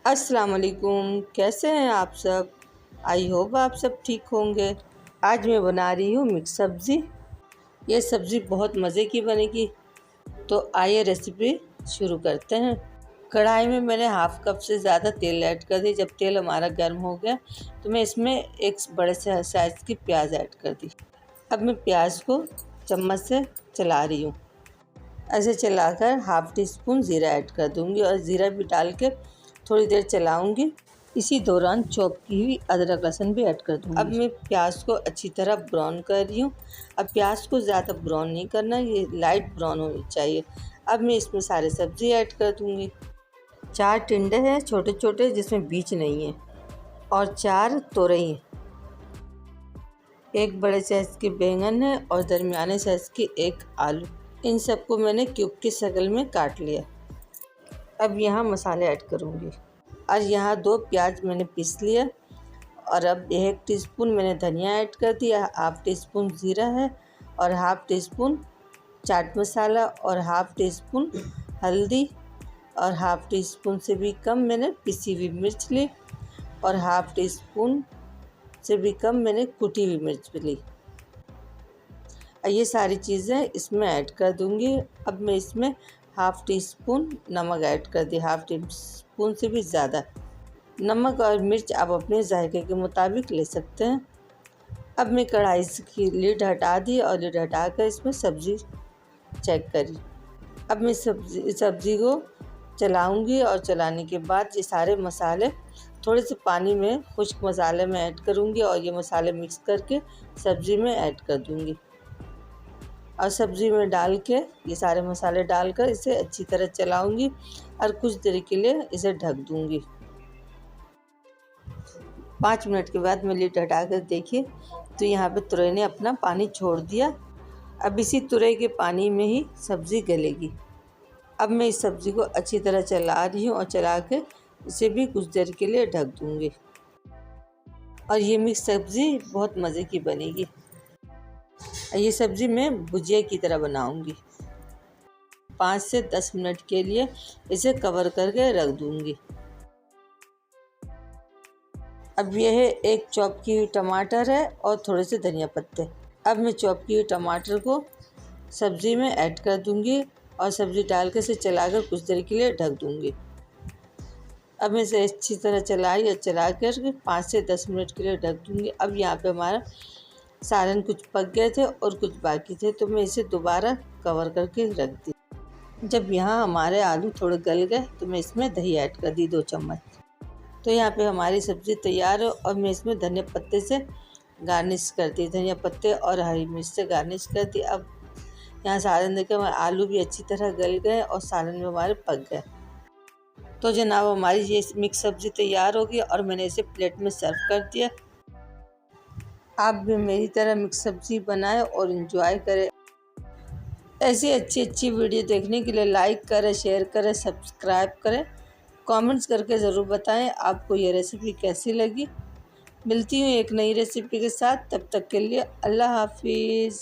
अस्सलाम वालेकुम। कैसे हैं आप सब? आई होप आप सब ठीक होंगे। आज मैं बना रही हूँ मिक्स सब्ज़ी। ये सब्ज़ी बहुत मज़े की बनेगी। तो आइए रेसिपी शुरू करते हैं। कढ़ाई में मैंने हाफ़ कप से ज़्यादा तेल ऐड कर दी। जब तेल हमारा गर्म हो गया तो मैं इसमें एक बड़े से साइज़ की प्याज ऐड कर दी। अब मैं प्याज को चम्मच से चला रही हूँ। ऐसे चलाकर हाफ़ टी स्पून ज़ीरा ऐड कर दूँगी और ज़ीरा भी डाल के थोड़ी देर चलाऊंगी। इसी दौरान चॉप की हुई अदरक लहसुन भी ऐड कर दूँगी। अब मैं प्याज को अच्छी तरह ब्राउन कर रही हूँ। अब प्याज को ज़्यादा ब्राउन नहीं करना, ये लाइट ब्राउन होनी चाहिए। अब मैं इसमें सारे सब्ज़ी ऐड कर दूँगी। 4 टिंडे हैं छोटे छोटे जिसमें बीज नहीं है और 4 तोरई हैं। एक बड़े साइज़ के बैंगन है और दरमियाने साइज़ की एक आलू। इन सबको मैंने क्यूब की शक्ल में काट लिया। अब यहाँ मसाले ऐड करूँगी और यहाँ 2 प्याज मैंने पीस लिया और अब 1 टीस्पून मैंने धनिया ऐड कर दिया, हाफ़ टी स्पून ज़ीरा है और half tea spoon chaat masala और हाफ़ टी स्पून हल्दी और हाफ़ टी स्पून से भी कम मैंने पिसी हुई मिर्च ली और हाफ़ टी स्पून से भी कम मैंने कुटी हुई मिर्च ली। ये सारी चीज़ें इसमें ऐड कर दूँगी। अब मैं इसमें हाफ़ टी स्पून नमक ऐड कर दी, हाफ़ टी स्पून से भी ज़्यादा। नमक और मिर्च आप अपने जायके के मुताबिक ले सकते हैं। अब मैं कढ़ाई की लिड हटा दी और लिड हटा कर इसमें सब्ज़ी चेक करी। अब मैं सब्ज़ी को चलाऊंगी और चलाने के बाद ये सारे मसाले थोड़े से पानी में खुश्क मसाले में ऐड करूँगी और ये मसाले मिक्स करके सब्ज़ी में ऐड कर दूँगी और सब्ज़ी में डाल के ये सारे मसाले डालकर इसे अच्छी तरह चलाऊंगी और कुछ देर के लिए इसे ढक दूंगी। 5 मिनट के बाद मैं लिड हटाकर देखिए तो यहाँ पे तुरई ने अपना पानी छोड़ दिया। अब इसी तुरई के पानी में ही सब्ज़ी गलेगी। अब मैं इस सब्ज़ी को अच्छी तरह चला रही हूँ और चला के इसे भी कुछ देर के लिए ढक दूँगी और ये मिक्स सब्ज़ी बहुत मज़े की बनेगी। ये सब्ज़ी मैं भुजिया की तरह बनाऊंगी। 5 से 10 मिनट के लिए इसे कवर करके रख दूंगी। अब यह एक चॉप की हुई टमाटर है और थोड़े से धनिया पत्ते। अब मैं चॉप की हुई टमाटर को सब्ज़ी में ऐड कर दूंगी और सब्ज़ी डाल के इसे चलाकर कुछ देर के लिए ढक दूंगी। अब मैं इसे अच्छी तरह चलाई और चला कर 5 से 10 मिनट के लिए ढक दूंगी। अब यहाँ पे हमारा सालन कुछ पक गए थे और कुछ बाकी थे तो मैं इसे दोबारा कवर करके रख दी। जब यहाँ हमारे आलू थोड़े गल गए तो मैं इसमें दही ऐड कर दी 2 चम्मच। तो यहाँ पे हमारी सब्ज़ी तैयार है और मैं इसमें धनिया पत्ते से गार्निश कर दी, धनिया पत्ते और हरी मिर्च से गार्निश कर दी। अब यहाँ सालन देकर हमारे आलू भी अच्छी तरह गल गए और सालन में हमारे पक गए। तो जनाब हमारी ये मिक्स सब्ज़ी तैयार होगी और मैंने इसे प्लेट में सर्व कर दिया। आप भी मेरी तरह मिक्स सब्ज़ी बनाएं और इन्जॉय करें। ऐसी अच्छी वीडियो देखने के लिए लाइक करें, शेयर करें, सब्सक्राइब करें। कमेंट्स करके ज़रूर बताएं आपको ये रेसिपी कैसी लगी। मिलती हूँ एक नई रेसिपी के साथ, तब तक के लिए अल्लाह हाफिज़।